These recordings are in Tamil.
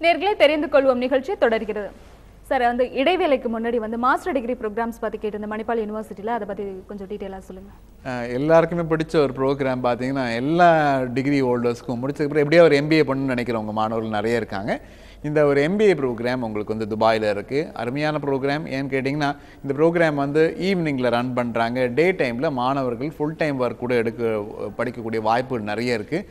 நேர்களை தெரிந்து கொள்வோம் நிகழ்ச்சி தொடர்கிறது. சார், அந்த இடைவேளைக்கு முன்னாடி மாஸ்டர் டிகிரி ப்ரோக்ராம்ஸ் பற்றி கேட்டு மணிப்பால் யூனிவர்சிட்டியில் அதை பற்றி கொஞ்சம் டீட்டெயிலாக சொல்லுங்கள். எல்லாருக்குமே பிடிச்ச ஒரு ப்ரோக்ராம் பார்த்தீங்கன்னா எல்லா டிகிரி ஹோல்டர்ஸ்க்கும் முடிச்சதுக்கப்புறம் எப்படியா ஒரு MBA பண்ணணும்னு நினைக்கிறவங்க மாணவர்கள் நிறைய இருக்காங்க. இந்த ஒரு MBA ப்ரோக்ராம் உங்களுக்கு துபாயில் இருக்குது. அருமையான ப்ரோக்ராம். ஏன்னு கேட்டிங்கன்னா இந்த ப்ரோக்ராம் ஈவினிங்கில் ரன் பண்ணுறாங்க. டே டைமில் மாணவர்கள் ஃபுல் டைம் ஒர்க் கூட படிக்கக்கூடிய வாய்ப்புகள் நிறைய இருக்குது.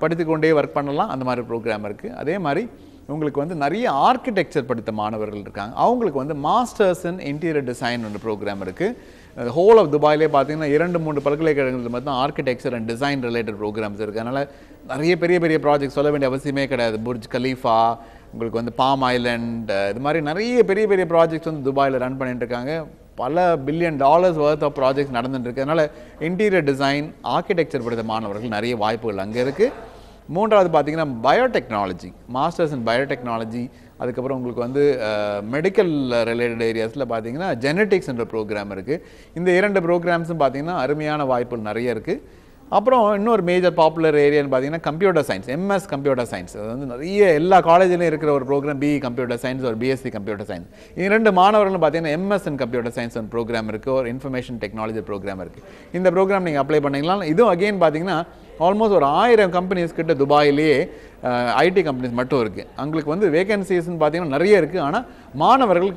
படித்துக்கொண்டே ஒர்க் பண்ணலாம். அந்த மாதிரி ப்ரோக்ராம் இருக்குது. அதே மாதிரி உங்களுக்கு நிறைய ஆர்கிடெக்சர் படித்த மாணவர்கள் இருக்காங்க. அவங்களுக்கு மாஸ்டர்ஸ் இன் இன்டீரியர் டிசைன் ஒன்று ப்ரோக்ராம் இருக்குது. ஹோல் ஆஃப் துபாயிலே பார்த்தீங்கன்னா 2-3 பல்கலைக்கழகங்கள் மட்டும் architecture and design related programmes இருக்குது. அதனால் நிறைய பெரிய பெரிய ப்ராஜெக்ட் சொல்ல வேண்டிய அவசியமே கிடையாது. புர்ஜ் கலீஃபா, உங்களுக்கு பாம் ஐலண்ட், இது மாதிரி நிறைய பெரிய பெரிய ப்ராஜெக்ட்ஸ் துபாயில் ரன் பண்ணிட்டு இருக்காங்க. பல $1 பில்லியன் வர்த் ஆஃப் ப்ராஜெக்ட்ஸ் நடந்துட்டு இருக்கு. அதனால் இன்டீரியர் டிசைன், ஆர்கிடெக்சர் படித்த மாணவர்கள் நிறைய வாய்ப்புகள் அங்கே இருக்குது. மூன்றாவது பார்த்தீங்கன்னா பயோடெக்னாலஜி, மாஸ்டர்ஸ் இன் பயோடெக்னாலஜி. அதுக்கப்புறம் உங்களுக்கு மெடிக்கல் ரிலேட்டட் ஏரியாஸில் பார்த்தீங்கன்னா ஜெனட்டிக்ஸ் என்ற ப்ரோக்ராம் இருக்குது. இந்த 2 ப்ரோக்ராம்ஸும் பார்த்தீங்கன்னா அருமையான வாய்ப்புகள் நிறைய இருக்குது. அப்புறம் இன்னொரு மேஜர் பாப்புலர் ஏரியான்னு பார்த்தீங்கன்னா computer science, MS computer science. அது நிறைய எல்லா காலேஜ்லையும் இருக்கிற ஒரு ப்ரோக்ராம். BE கம்ப்யூட்டர் சயின்ஸ் ஒரு BSc கம்ப்யூட்டர் சயின்ஸ். இந்த 2 மாணவர்களும் பார்த்தீங்கன்னா MS இன் கம்ப்யூட்டர் சயின்ஸ் ஒரு ப்ரோக்ராம் இருக்குது. ஒரு இன்ஃபர்மேஷன் டெக்னாலஜி ப்ரோக்ராம் இருக்குது. இந்த ப்ரோக்ராம் நீங்கள் அப்ளை பண்ணிக்கலாம். இதுவும் அகெயின் பார்த்தீங்கன்னா ஆல்மோஸ்ட் ஒரு 1000 கம்பெனிஸ் கிட்ட துபாயிலேயே IT கம்பெனிஸ் மட்டும் இருக்குது. அவங்களுக்கு வேகன்சிஸ்ன்னு பார்த்தீங்கன்னா நிறைய இருக்குது. ஆனால் மாணவர்கள்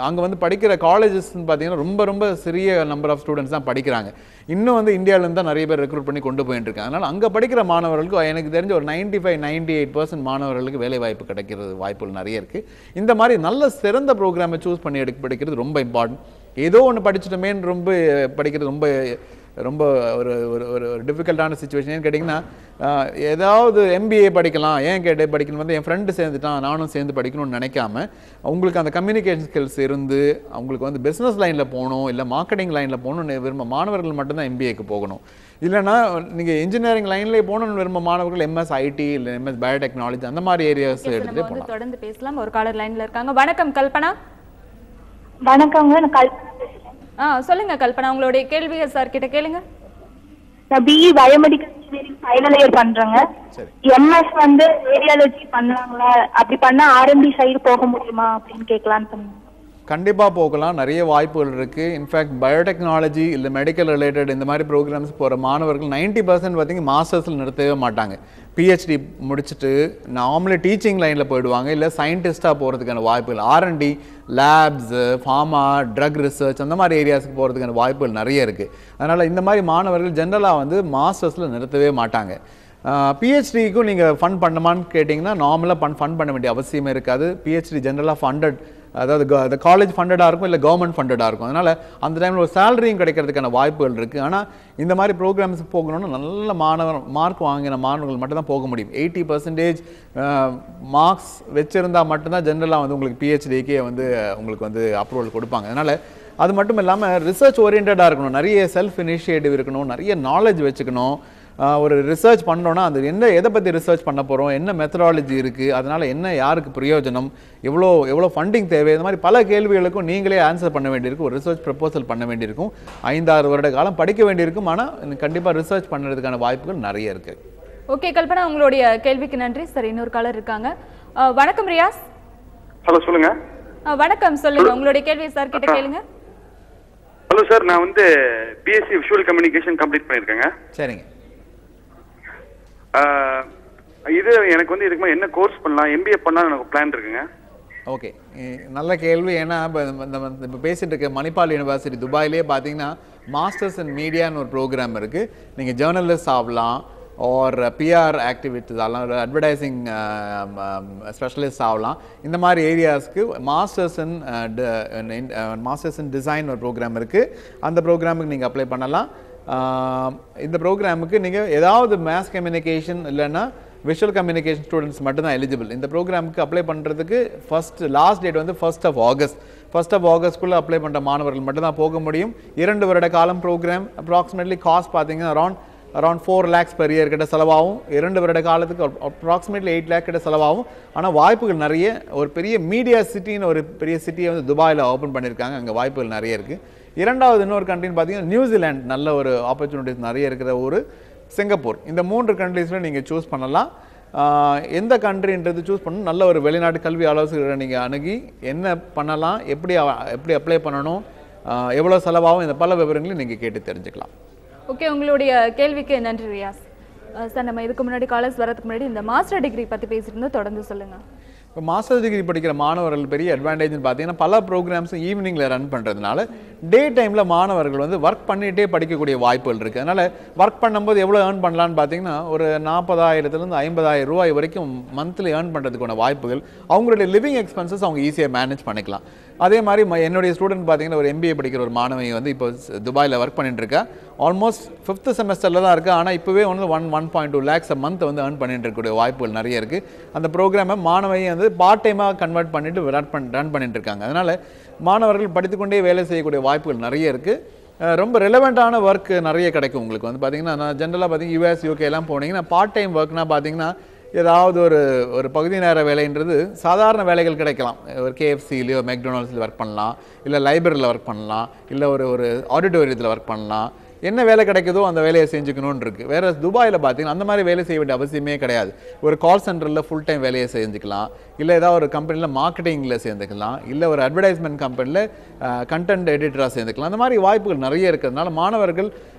அங்கே படிக்கிற காலேஜஸ்ன்னு பார்த்தீங்கன்னா ரொம்ப ரொம்ப சிறிய நம்பர் ஆஃப் ஸ்டூடெண்ட்ஸ் தான் படிக்கிறாங்க. இன்னும் இந்தியாவிலேருந்து தான் நிறைய பேர் ரெக்ரூட் பண்ணி கொண்டு போயிட்டு இருக்காங்க. அதனால் அங்கே படிக்கிற மாணவர்களுக்கு எனக்கு தெரிஞ்ச ஒரு 95-98% மாணவர்களுக்கு வேலை வாய்ப்பு கிடைக்கிறது வாய்ப்புகள் நிறைய இருக்குது. இந்த மாதிரி நல்ல சிறந்த ப்ரோக்ராமை சூஸ் பண்ணி படிக்கிறது ரொம்ப இம்பார்ட்டன்ட். ஏதோ ஒன்று படிச்சுட்டோமேன்னு ரொம்ப படிக்கிறது ரொம்ப ரொம்ப ஒரு ஒரு டிஃபிகல்ட்டான சுச்சுவேஷன். ஏன்னு கேட்டிங்கன்னா ஏதாவது MBA படிக்கலாம், ஏன் படிக்கணும் என் ஃப்ரெண்டு சேர்ந்துட்டான் நானும் சேர்ந்து படிக்கணும்னு நினைக்காம உங்களுக்கு அந்த கம்யூனிகேஷன் ஸ்கில்ஸ் இருந்து அவங்களுக்கு பிஸ்னஸ் லைனில் போகணும், இல்லை மார்க்கெட்டிங் லைனில் போகணும்னு விரும்ப மாணவர்கள் மட்டும்தான் MBAக்கு போகணும். இல்லைனா நீங்கள் இன்ஜினியரிங் லைன்லேயே போகணும்னு விரும்ப மாணவர்கள் MS IT இல்லை MS பயோடெக்னாலஜி அந்த மாதிரி ஏரியாஸ் எடுத்துகிட்டு போகலாம். தொடர்ந்து பேசலாம். ஒரு காலர் லைனில் இருக்காங்க. வணக்கம் கல்பனா. வணக்கங்க. சொல்லுங்க கல்பனா, உங்களுடைய கேள்வியை சார் கிட்ட கேளுங்க. நான் BE biomedical engineering final year பண்றேங்க. MS ரேடியாலஜி பண்ணலாங்களா? அப்படி பண்ணா R&D சைடு போக முடியுமா அப்படின்னு கேட்கலான்னு சொன்னேன். கண்டிப்பாக போகலாம். நிறைய வாய்ப்புகள் இருக்குது. இன்ஃபேக்ட் பயோடெக்னாலஜி இல்லை மெடிக்கல் ரிலேட்டட் இந்த மாதிரி ப்ரோக்ராம்ஸ் போகிற மாணவர்கள் 90% பார்த்தீங்கன்னா மாஸ்டர்ஸில் நிறுத்தவே மாட்டாங்க. PhD முடிச்சுட்டு நார்மலி டீச்சிங் லைனில் போயிடுவாங்க, இல்லை சயின்டிஸ்ட்டாக போகிறதுக்கான வாய்ப்புகள், R&D lapse, pharma, drug research அந்த மாதிரி ஏரியாஸுக்கு போகிறதுக்கான வாய்ப்புகள் நிறைய இருக்குது. அதனால் இந்த மாதிரி மாணவர்கள் ஜென்ரலாக மாஸ்டர்ஸில் நிறுத்தவே மாட்டாங்க. PhDக்கும் நீங்கள் ஃபண்ட் பண்ணுமான்னு கேட்டிங்கன்னா நார்மலாக ஃபண்ட் பண்ண வேண்டிய அவசியமே இருக்காது. PhD ஜென்ரலாக ஃபண்டட், அதாவது காலேஜ் ஃபண்டடாக இருக்கும் இல்லை கவர்மெண்ட் ஃபண்டடாக இருக்கும். அதனால் அந்த டைமில் ஒரு சேலரியும் கிடைக்கிறதுக்கான வாய்ப்புகள் இருக்குது. ஆனால் இந்த மாதிரி ப்ரோக்ராம்ஸ் போகணும்னா நல்ல மார்க் வாங்கின மாணவர்கள் மட்டும் தான் போக முடியும். 80% மார்க்ஸ் வச்சுருந்தால் மட்டும்தான் ஜென்ரலாக உங்களுக்கு PhDக்கே உங்களுக்கு அப்ரூவல் கொடுப்பாங்க. அதனால் அது மட்டும் இல்லாமல் ரிசர்ச் ஓரியன்டாக இருக்கணும், நிறைய செல்ஃப் இனிஷியேட்டிவ் இருக்கணும், நிறைய நாலேஜ் வச்சுக்கணும். ஒரு ரிசர்ச் பண்ணோன்னா அது எதை பற்றி ரிசர்ச் பண்ண போகிறோம், என்ன மெத்தடாலஜி இருக்குது, அதனால் என்ன யாருக்கு பிரயோஜனம், எவ்வளோ ஃபண்டிங் தேவை, இந்த மாதிரி பல கேள்விகளுக்கும் நீங்களே ஆன்சர் பண்ண வேண்டியிருக்கும். ஒரு ரிசர்ச் ப்ரப்போசல் பண்ண வேண்டியிருக்கும். 5-6 வருட காலம் படிக்க வேண்டியிருக்கும். ஆனால் கண்டிப்பாக ரிசர்ச் பண்ணுறதுக்கான வாய்ப்புகள் நிறைய இருக்குது. ஓகே கல்பனா, உங்களுடைய கேள்விக்கு நன்றி. சரி, இன்னொரு காலர் இருக்காங்க. வணக்கம் ரியாஸ். ஹலோ சொல்லுங்க. வணக்கம், சொல்லுங்க உங்களுடைய கேள்வியை சார் கிட்ட கேளுங்க. ஹலோ சார், நான் BSc விஷுவல் கம்யூனிகேஷன் கம்ப்ளீட் பண்ணியிருக்கேங்க. சரிங்க. இது எனக்கு இதுக்கு என்ன கோர்ஸ் பண்ணலாம், MBA பண்ணலாம் எனக்கு பிளான் இருக்குங்க. ஓகே, நல்ல கேள்வி. ஏன்னா இப்போ பேசிட்டு இருக்க மணிப்பால் யூனிவர்சிட்டி துபாயிலே பார்த்தீங்கன்னா மாஸ்டர்ஸ் இன் மீடியான்னு ஒரு ப்ரோக்ராம் இருக்குது. நீங்கள் ஜேர்னலிஸ்ட் ஆகலாம், ஒரு PR ஆக்டிவிட்டிஸ் ஆகலாம், ஒரு அட்வர்டைசிங் ஸ்பெஷலிஸ்ட் ஆகலாம். இந்த மாதிரி ஏரியாஸ்க்கு மாஸ்டர்ஸ் இன் டிசைன் ஒரு ப்ரோக்ராம் இருக்குது. அந்த ப்ரோக்ராமுக்கு நீங்கள் அப்ளை பண்ணலாம். இந்த ப்ரோக்ராமுக்கு நீங்கள் ஏதாவது மேஸ் கம்யூனிகேஷன் இல்லைன்னா விஷுவல் கம்யூனிகேஷன் ஸ்டூடெண்ட்ஸ் மட்டும்தான் எலிஜிபிள். இந்த ப்ரோக்ராமுக்கு அப்ளை பண்ணுறதுக்கு last date 1st of August. 1st of Augustக்குள்ளே அப்ளை பண்ணுற மாணவர்கள் மட்டும்தான் போக முடியும். 2 வருட காலம் ப்ரோக்ராம். அப்ராக்சிமேட்லி காஸ்ட் பார்த்தீங்கன்னா அரௌண்ட் 4 lakhs per year கிட்ட செலவாகும். 2 வருட காலத்துக்கு அப்ராக்சிமேட்லி 8 lakh கிட்ட செலவாகும். ஆனால் வாய்ப்புகள் நிறைய. ஒரு பெரிய மீடியா சிட்டின்னு ஒரு பெரிய சிட்டியை துபாயில் ஓப்பன் பண்ணியிருக்காங்க. அங்கே வாய்ப்புகள் நிறைய இருக்குது. இரண்டாவது இன்னொரு கண்ட்ரின்னு பார்த்தீங்கன்னா நியூசிலாந்து, நல்ல ஒரு ஆப்பர்ச்சுனிட்டிஸ் நிறைய இருக்கிற ஒரு சிங்கப்பூர். இந்த 3 கண்ட்ரீஸில் நீங்கள் சூஸ் பண்ணலாம். எந்த கண்ட்ரின்றது சூஸ் பண்ணணும். நல்ல ஒரு வெளிநாட்டு கல்வி ஆலோசகரை நீங்கள் அணுகி என்ன பண்ணலாம், எப்படி அப்ளை பண்ணணும், எவ்வளோ செலவாகும், இந்த பல விவரங்களையும் நீங்கள் கேட்டு தெரிஞ்சுக்கலாம். ஓகே, உங்களுடைய கேள்விக்கு நன்றி ரியாஸ். சார், நம்ம இதுக்கு முன்னாடி காலேஜ் வரதுக்கு முன்னாடி இந்த மாஸ்டர் டிகிரி பற்றி பேசியிருந்தோம், தொடர்ந்து சொல்லுங்கள். இப்போ மாஸ்டர் டிகிரி படிக்கிற மாணவர்கள் பெரிய அட்வான்டேஜ்னு பார்த்தீங்கன்னா பல ப்ரோக்ராம்ஸும் ஈவினிங்கில் ரன் பண்ணுறதுனால டே டைமில் மாணவர்கள் வந்து ஒர்க் பண்ணிகிட்டே படிக்கக்கூடிய வாய்ப்புகள் இருக்குது. அதனால் ஒர்க் பண்ணும்போது எவ்வளோ ஏர்ன் பண்ணலான்னு பார்த்தீங்கன்னா ஒரு 40,000 50,000 ரூபாய் வரைக்கும் மந்த்லி ஏர்ன் பண்ணுறதுக்கான வாய்ப்புகள், அவங்களுடைய லிவிங் எக்ஸ்பென்சஸ் அவங்க ஈஸியாக மேனேஜ் பண்ணிக்கலாம். அதே மாதிரி என்னுடைய ஸ்டூடெண்ட் பார்த்தீங்கன்னா ஒரு MBA படிக்கிற ஒரு மாணவி வந்து இப்போ துபாயில் ஒர்க் பண்ணிட்டு இருக்கா. ஆல்மோஸ்ட் 5th செமஸ்டரில் தான் இருக்குது. ஆனால் இப்போவே வந்து 1.2 lakhs a month வந்து ஏர்ன் பண்ணிட்டு இருக்கக்கூடிய வாய்ப்புகள் நிறைய இருக்குது. அந்த ப்ரோக்ராமை மாணவியை வந்து பார்ட் டைமாக கன்வெர்ட் பண்ணிட்டு ரன் பண்ணிட்டு இருக்காங்க. அதனால் மாணவர்கள் படித்துக்கொண்டே வேலை செய்யக்கூடிய வாய்ப்புகள் நிறைய இருக்குது. ரொம்ப ரெலவெண்ட்டான ஒர்க் நிறைய கிடைக்கும் உங்களுக்கு. வந்து பார்த்தீங்கன்னா நான் ஜென்ரலாக பார்த்தீங்கன்னா US UK எல்லாம் போனீங்கன்னா பார்ட் டைம் ஒர்க்னா பார்த்தீங்கன்னா ஏதாவது ஒரு பகுதி நேர வேலைன்றது சாதாரண வேலைகள் கிடைக்கலாம். ஒரு KFCலையோ மெக்டொனால்ட்ஸில் ஒர்க் பண்ணலாம், இல்லை லைப்ரரியில் ஒர்க் பண்ணலாம், இல்லை ஒரு ஆடிட்டோரியத்தில் ஒர்க் பண்ணலாம். என்ன வேலை கிடைக்குதோ அந்த வேலையை செஞ்சுக்கணும்னு இருக்குது. வேறு துபாயில் பார்த்தீங்கன்னா அந்த மாதிரி வேலை செய்ய வேண்டிய அவசியமே கிடையாது. ஒரு கால் சென்டரில் ஃபுல் டைம் வேலையை செஞ்சுக்கலாம், இல்லை ஏதாவது ஒரு கம்பெனியில் மார்க்கெட்டிங்கில் சேர்ந்துக்கலாம், இல்லை ஒரு அட்வர்டைஸ்மெண்ட் கம்பெனியில் கண்டென்ட் எடிட்டராக சேர்ந்துக்கலாம். அந்த மாதிரி வாய்ப்புகள் நிறைய இருக்கிறதுனால மாணவர்கள்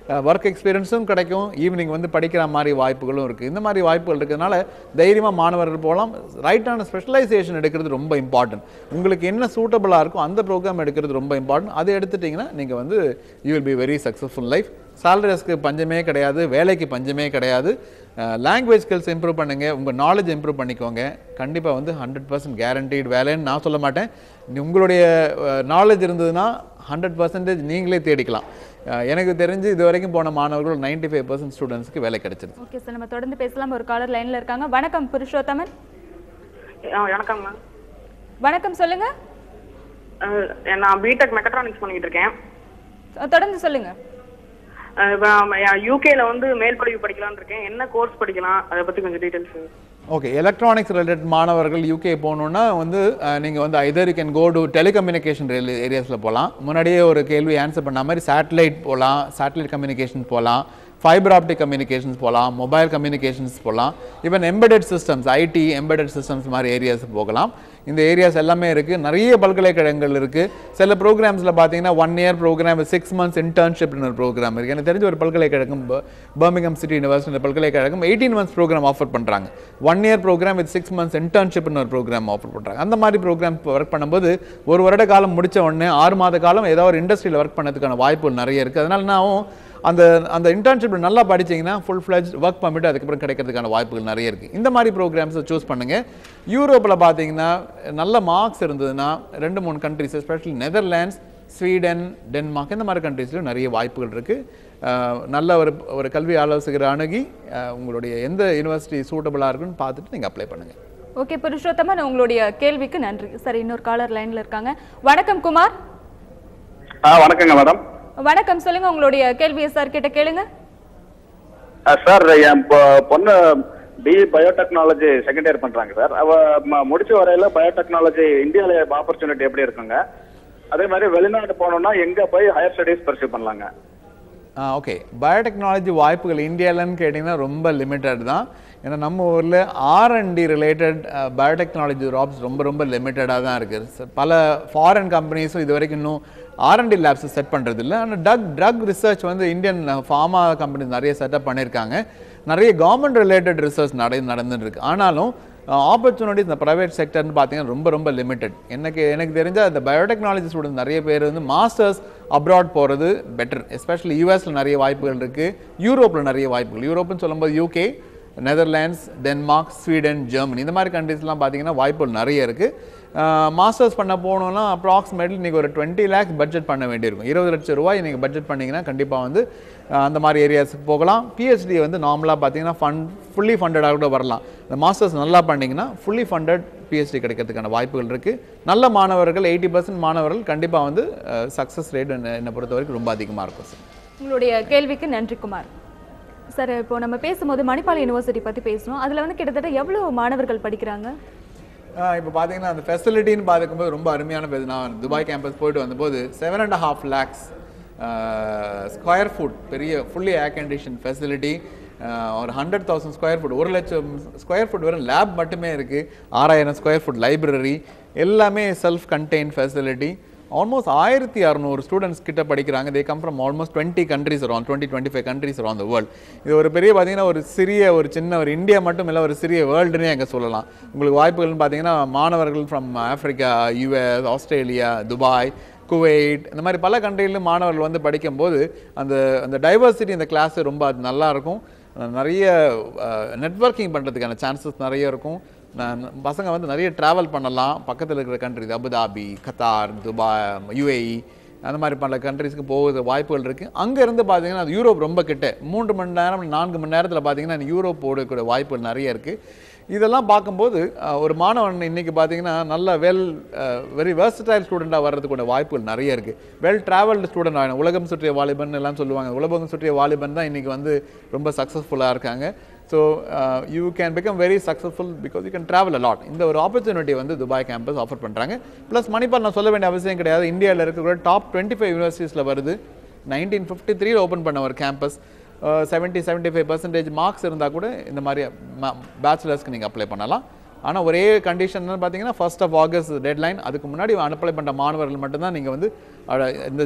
ஒர்க் எக்ஸ்பீரியன்ஸும் கிடைக்கும், ஈவினிங் வந்து படிக்கிற மாதிரி வாய்ப்புகளும் இருக்குது. இந்த மாதிரி வாய்ப்புகள் இருக்கிறதுனால தைரியமாக மாணவர்கள் போகலாம். ரைட்டான ஸ்பெஷலைசேஷன் எடுக்கிறது ரொம்ப இம்பார்ட்டன்ட். உங்களுக்கு என்ன சூட்டபுளாக இருக்கும் அந்த ப்ரோக்ராம் எடுக்கிறது ரொம்ப இம்பார்ட்டன்ட். அதை எடுத்துட்டிங்கன்னா நீங்கள் வந்து you will be very successful life. சாலரிஸ்க்கு பஞ்சமே கிடையாது, வேலைக்கு பஞ்சமே கிடையாது. லாங்குவேஜ் ஸ்கில்ஸ் இம்ப்ரூவ் பண்ணுங்கள், உங்கள் நாலேஜ் இம்ப்ரூவ் பண்ணிக்கோங்க. கண்டிப்பாக வந்து 100% கேரண்டீட் வேலைன்னு நான் சொல்ல மாட்டேன். உங்களுடைய நாலேஜ் இருந்ததுன்னா 100% நீங்களே தேடிக்கலாம். எனக்கு தெரிஞ்சு இது வரைக்கும் போன மாணவர்கள் 95% ஸ்டூடெண்ட்ஸ்க்கு வேலை கிடைச்சிருக்கு. ஓகே சார், நம்ம தொடர்ந்து பேசலாம். ஒரு காலர் லைனில் இருக்காங்க. வணக்கம் புருஷோத்தமன். வணக்கம்மா. வணக்கம், சொல்லுங்க. நான் பிடெக் மெக்கட்ரானிக்ஸ் பண்ணிட்டு இருக்கேன். தொடர்ந்து சொல்லுங்க. யூகேல வந்து மேல் படிப்பு படிக்கலாம்னு இருக்கேன். என்ன கோர்ஸ் படிக்கலாம், அதை பத்தி கொஞ்சம் டீடைல்ஸ். ஓகே, எலக்ட்ரானிக்ஸ் ரிலேட்டட் மாணவர்கள் UK போகணுன்னா வந்து நீங்கள் வந்து either you can go to telecommunication ஏரியாஸில் போகலாம். முன்னாடியே ஒரு கேள்வி ஆன்சர் பண்ண மாதிரி சேட்டலைட் போகலாம், சேட்டலைட் கம்யூனிகேஷன் போகலாம், ஃபைபர் ஆப்டிக் கம்யூனிகேஷன்ஸ் போகலாம், மொபைல் கம்யூனிகேஷன்ஸ் போகலாம், even embedded systems, IT embedded systems மாதிரி ஏரியாஸ் போகலாம். இந்த ஏரியாஸ் எல்லாமே இருக்குது. நிறைய பல்கலைக்கழகங்கள் இருக்குது. சில ப்ரோக்ராம்ஸில் பார்த்தீங்கன்னா 1 year ப்ரோக்ராம், 6 months இன்டர்ன்ஷிப்னு ஒரு ப்ரோக்ராம் இருக்குது. எனக்கு தெரிஞ்ச ஒரு பல்கலைக்கழகம் பர்மிங்ஹாம் சிட்டி யூனிவர்சிட்டி பல்கலைக்கழகம் 18 months ப்ரோக்ராம் ஆஃபர் பண்ணுறாங்க. 1 year ப்ரோக்ராம் வித் 6 months இன்டர்ன்ஷிப்னு ஒரு ப்ரோக்ராம் ஆஃபர் பண்ணுறாங்க. அந்த மாதிரி ப்ரோக்ராம் ஒர்க் பண்ணும்போது ஒரு வருட காலம் முடித்த உடனே 6 மாத காலம் ஏதாவது ஒரு இண்டஸ்ட்ரியில் ஒர்க் பண்ணதுக்கான வாய்ப்புகள் நிறைய இருக்குது. அதனால நான் அந்த இன்டர்ன்ஷிப் நல்லா படிச்சிங்கன்னா ஃபுல் ஃப்ளெஜ் ஒர்க் பர்மிட் அதுக்கப்புறம் கிடைக்கிறதுக்கான வாய்ப்புகள் நிறைய இருக்குது. இந்த மாதிரி ப்ரோக்ராம்ஸை சூஸ் பண்ணுங்கள். யூரோப்பில் பார்த்தீங்கன்னா நல்ல மார்க்ஸ் இருந்ததுன்னா 2-3 countries, especially Netherlands, Sweden, Denmark, இந்த மாதிரி கண்ட்ரீஸ்லையும் நிறைய வாய்ப்புகள் இருக்குது. நல்ல ஒரு கல்வி ஆலோசகரை அணுகி உங்களுடைய எந்த யூனிவர்சிட்டி சூட்டபுளாக இருக்குன்னு பார்த்துட்டு நீங்கள் அப்ளை பண்ணுங்கள். ஓகே புருஷோத்தமன், உங்களுடைய கேள்விக்கு நன்றி. சரி, இன்னொரு காலர் லைனில் இருக்காங்க. வணக்கம் குமார். வணக்கங்க மேடம். வணக்கம், சொல்லுங்க உங்களுடைய கேள்வியை சார் கிட்ட கேளுங்க. சார், என் பொண்ணு BE பயோடெக்னாலஜி செகண்ட் இயர் பண்றாங்க சார். அவ முடிச்ச வரையில பயோடெக்னாலஜி இந்தியாவில ஆப்பர்ச்சுனிட்டி எப்படி இருக்குங்க? அதே மாதிரி வெளிநாடு போனோம்னா எங்க போய் ஹையர் ஸ்டடீஸ் பர்சியூ பண்ணலாங்க? ஓகே, பயோடெக்னாலஜி வாய்ப்புகள் இந்தியாவிலன்னு கேட்டிங்கன்னா ரொம்ப லிமிட்டட் தான். ஏன்னா நம்ம ஊரில் R&D ரிலேட்டட் பயோடெக்னாலஜி ஜாப்ஸ் ரொம்ப லிமிட்டடாக தான் இருக்குது. பல ஃபாரின் கம்பெனிஸும் இது வரைக்கும் இன்னும் R&D லேப்ஸ் செட் பண்ணுறது இல்லை. ஆனால் ட்ரக் ரிசர்ச் வந்து இந்தியன் ஃபார்மா கம்பெனிஸ் நிறைய செட்டப் பண்ணியிருக்காங்க. நிறைய கவர்மெண்ட் ரிலேட்டட் ரிசர்ச் நடந்துட்டு இருக்கு. ஆனாலும் ஆப்பர்ச்சுனிட்டிஸ் இந்த ப்ரைவேட் செக்டர்னு பார்த்தீங்கன்னா ரொம்ப லிமிட்டட். எனக்கு தெரிஞ்ச அந்த பயோடெக்னாலஜி ஸ்டூடெண்ட்ஸ் நிறைய பேர் வந்து மாஸ்டர்ஸ் அப்ராட் போகிறது பெட்டர். எஸ்பெஷலி யூஎஸில் நிறைய வாய்ப்புகள் இருக்குது, யூரோப்பில் நிறைய வாய்ப்புகள். யூரோப்புன்னு சொல்லும்போது UK, Netherlands, Denmark, Sweden, Germany, இந்த மாதிரி கண்ட்ரீஸ்லாம் பார்த்தீங்கன்னா வாய்ப்புகள் நிறைய இருக்குது. மாஸ்டர்ஸ் பண்ண போகணுன்னா அப்ராக்சிமேட்லி நீங்கள் ஒரு 20 lakhs பட்ஜெட் பண்ண வேண்டியிருக்கும். 20 லட்சம் ரூபாய் நீங்கள் பட்ஜெட் பண்ணிங்கன்னா கண்டிப்பாக வந்து அந்த மாதிரி ஏரியாஸுக்கு போகலாம். PhD வந்து நார்மலாக பார்த்தீங்கன்னா ஃபுல்லி ஃபண்டடாக கூட வரலாம். இந்த மாஸ்டர்ஸ் நல்லா பண்ணிங்கன்னா ஃபுல்லி ஃபண்டட் PhD கிடைக்கிறதுக்கான வாய்ப்புகள் இருக்குது. நல்ல மாணவர்கள் 80% மாணவர்கள் கண்டிப்பாக வந்து சக்ஸஸ் ரேட் என்னை பொறுத்த வரைக்கும் ரொம்ப அதிகமாக இருக்கும் சார். உங்களுடைய கேள்விக்கு நன்றி குமார். சார், இப்போ நம்ம பேசும்போது மணிப்பால் யூனிவர்சிட்டி பற்றி பேசணும். அதில் வந்து கிட்டத்தட்ட எவ்வளோ மாணவர்கள் படிக்கிறாங்க? இப்போ பார்த்தீங்கன்னா அந்த ஃபெசிலிட்டின்னு பார்க்கும்போது ரொம்ப அருமையான பேர். நான் துபாய் கேம்பஸ் போயிட்டு வந்தபோது 7.5 lakhs ஸ்கொயர் ஃபுட் பெரிய ஃபுல்லி ஏர் கண்டிஷன் ஃபெசிலிட்டி, ஒரு 100,000 ஸ்கொயர் ஃபுட் 1,00,000 ஸ்கொயர் ஃபுட் வரை லேப் மட்டுமே இருக்குது. 6,000 ஸ்கொயர் ஃபுட் லைப்ரரி, எல்லாமே self contain facility. Almost 1,600 students கிட்ட படிக்கிறாங்க. They come from almost 20 countries around 20-25 countries around the world. இது ஒரு பெரிய பார்த்தீங்கன்னா ஒரு சின்ன ஒரு இந்தியா மட்டும் இல்லை, ஒரு சிறிய வேர்ல்டுன்னே அங்கே சொல்லலாம். உங்களுக்கு வாய்ப்புகள்னு பார்த்தீங்கன்னா மாணவர்கள் from Africa, US, Australia, Dubai, Kuwait, இந்த மாதிரி பல கண்ட்ரியிலும் மாணவர்கள் வந்து படிக்கும்போது அந்த டைவர்சிட்டி இந்த கிளாஸ் ரொம்ப அது நல்லாயிருக்கும். நிறைய நெட்வொர்க்கிங் பண்ணுறதுக்கான சான்சஸ் நிறைய இருக்கும். பசங்க வந்து நிறைய ட்ராவல் பண்ணலாம். பக்கத்தில் இருக்கிற countries Abu Dhabi, Qatar, Dubai, UAE, அந்த மாதிரி பல கண்ட்ரிஸ்க்கு போகிற வாய்ப்புகள் இருக்குது. அங்கேருந்து பார்த்தீங்கன்னா அது யூரோப் ரொம்ப கிட்ட 3 மணி நேரம் 4 மணி நேரத்தில் பார்த்தீங்கன்னா யூரோப் போடக்கூடிய வாய்ப்புகள் நிறைய இருக்குது. இதெல்லாம் பார்க்கும்போது ஒரு மாணவன் இன்றைக்கி பார்த்தீங்கன்னா நல்ல வெரி வெர்சடைல் ஸ்டூடெண்ட்டாக வர்றதுக்கு வாய்ப்புகள் நிறைய இருக்குது. வெல் ட்ராவல்டு ஸ்டூடெண்ட் ஆகணும். உலகம் சுற்றிய வாலிபன் எல்லாம் சொல்லுவாங்க. உலகம் சுற்றிய வாலிபன் தான் இன்றைக்கி வந்து ரொம்ப சக்ஸஸ்ஃபுல்லாக இருக்காங்க. So you can become very successful because you can travel allot. இந்த ஒரு ஆப்பர்ச்சுனிட்டி வந்து துபாய் கேம்பஸ் ஆஃபர் பண்ணுறாங்க. ப்ளஸ் மணிப்பால் நான் சொல்ல வேண்டிய அவசியம் கிடையாது. இந்தியாவில் இருக்கிற டாப் 25 யூனிவர்சிட்டிஸில் வருது. 1953 ஓப்பன் பண்ண ஒரு கேம்பஸ். 70-75% மார்க்ஸ் இருந்தால் கூட இந்த மாதிரி பேச்சுலர்ஸ்க்கு நீங்கள் அப்ளை பண்ணலாம். ஆனால் ஒரே கண்டிஷன் பார்த்தீங்கன்னா 1 ஆகஸ்ட் டெட்லைன். அதுக்கு முன்னாடி அப்ளை பண்ணுற மாணவர்கள் மட்டும்தான் நீங்கள் வந்து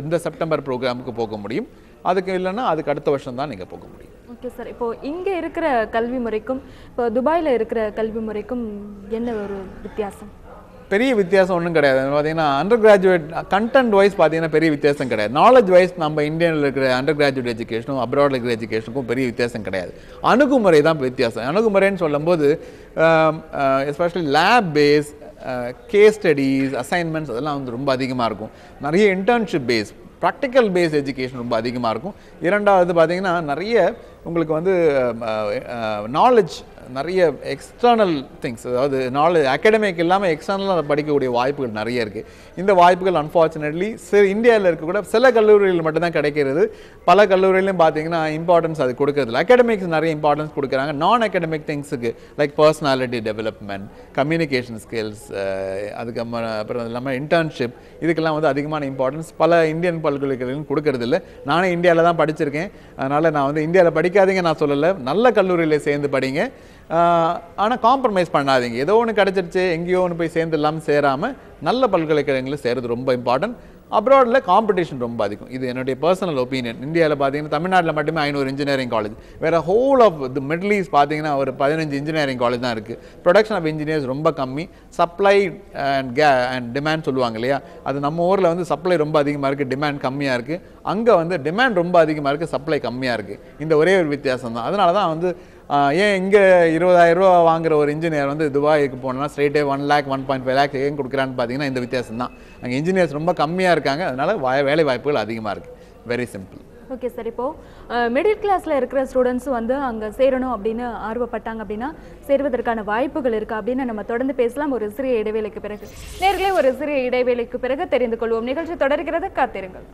இந்த செப்டம்பர் ப்ரோக்ராமுக்கு போக முடியும். அதுக்கு இல்லைன்னா அதுக்கு அடுத்த வருஷம் தான் நீங்கள் போக முடியும். ஓகே சார், இப்போது இங்கே இருக்கிற கல்வி முறைக்கும் இப்போ துபாயில் இருக்கிற கல்வி முறைக்கும் என்ன ஒரு வித்தியாசம்? பெரிய வித்தியாசம் ஒன்றும் கிடையாது. பார்த்தீங்கன்னா அண்டர் கிராஜுவேட் கண்டென்ட் வைஸ் பார்த்தீங்கன்னா பெரிய வித்தியாசம் கிடையாது. நாலேஜ் வைஸ் நம்ம இந்தியாவில் இருக்கிற அண்டர் கிராஜுவேட் எஜுகேஷனும் அப்ராடில் இருக்கிற எஜுகேஷனுக்கும் பெரிய வித்தியாசம் கிடையாது. அணுகுமுறை தான் வித்தியாசம். அணுகுமுறைன்னு சொல்லும்போது especially lab based, case studies, assignments அதெல்லாம் வந்து ரொம்ப அதிகமாக இருக்கும். நிறைய internship based, practical based education ரொம்ப அதிகமாக இருக்கும். இரண்டாவது பார்த்தீங்கன்னா நிறைய உங்களுக்கு வந்து நாலேஜ், நிறைய எக்ஸ்டர்னல் திங்ஸ், அதாவது நாலேஜ் அகாடமிக் இல்லாமல் எக்ஸ்டர்னலாக படிக்கக்கூடிய வாய்ப்புகள் நிறைய இருக்குது. இந்த வாய்ப்புகள் அன்ஃபார்ச்சுனேட்லி இந்தியாவில் இருக்கக்கூட சில கல்லூரிகள் மட்டும்தான் கிடைக்கிறது. பல கல்லூரியிலும் பார்த்தீங்கன்னா இம்பார்ட்டன்ஸ் அது கொடுக்கறதில்ல. அகாடமிக்ஸ் நிறைய இம்பார்ட்டன்ஸ் கொடுக்குறாங்க. நான் அகாடமிக் திங்ஸுக்கு like personality development, communication skills, அப்புறம் இல்லாமல் இன்டர்ன்ஷிப், இதுக்கெல்லாம் வந்து அதிகமான இம்பார்ட்டன்ஸ் பல இந்தியன் பல்கலைக்கழகம் கொடுக்கறதில்ல. நானே இந்தியாவில் தான் படிச்சிருக்கேன். அதனால் நான் வந்து இந்தியாவில் படிக்காதீங்க நான் சொல்லலை, நல்ல கல்லூரியில் சேர்ந்து படிங்க. ஆனால் காம்ப்ரமைஸ் பண்ணாதீங்க. ஏதோ ஒன்று கிடச்சிருச்சு எங்கேயோ ஒன்று போய் சேர்ந்து இல்லாமல் சேராமல் நல்ல பல்கலைக்கழகங்களில் சேர்றது ரொம்ப இம்பார்ட்டன்ட். அப்ராடில் காம்படிஷன் ரொம்ப அதிகம். இது என்னுடைய பர்சனல் ஒப்பீனியன். இந்தியாவில் பார்த்தீங்கன்னா தமிழ்நாட்டில் மட்டுமே 500 இன்ஜினியரிங் காலேஜ், வேறு whole of the Middle East பார்த்தீங்கன்னா ஒரு 15 இன்ஜினியரிங் காலேஜ் தான் இருக்குது. ப்ரொடக்ஷன் ஆஃப் இன்ஜினியர்ஸ் ரொம்ப கம்மி. சப்ளை அண்ட் டிமாண்ட் சொல்லுவாங்க இல்லையா, அது நம்ம ஊரில் வந்து சப்ளை ரொம்ப அதிகமாக இருக்குது, டிமாண்ட் கம்மியாக இருக்குது. அங்கே வந்து டிமாண்ட் ரொம்ப அதிகமாக இருக்குது, சப்ளை கம்மியாக இருக்குது. இந்த ஒரே ஒரு வித்தியாசம் தான். அதனால தான் வந்து ஏன் இங்கே 20,000 ரூபா வாங்குற ஒரு இன்ஜினியர் வந்து துபாய்க்கு போனோம்னா ஸ்ட்ரெயிட்டே 1 lakh 1.5 lakh ஏன் கொடுக்குறான்னு பார்த்தீங்கன்னா இந்த வித்தியாசம் தான். அங்கே இன்ஜினியர்ஸ் ரொம்ப கம்மியாக இருக்காங்க, அதனால வேலை வாய்ப்புகள் அதிகமாக இருக்குது. Very simple. ஓகே சார், இப்போது மிடில் கிளாஸில் இருக்கிற ஸ்டூடெண்ட்ஸும் வந்து அங்கே சேரணும் அப்படின்னு ஆர்வப்பட்டாங்க அப்படின்னா சேருவதற்கான வாய்ப்புகள் இருக்குது அப்படின்னு நம்ம தொடர்ந்து பேசலாம் ஒரு சிறிய இடைவேளைக்கு பிறகு. நேர்களே, ஒரு சிறிய இடைவேளைக்கு பிறகு தெரிந்து கொள்வோம். நிகழ்ச்சி தொடர்கிறது, காத்திருங்கள்.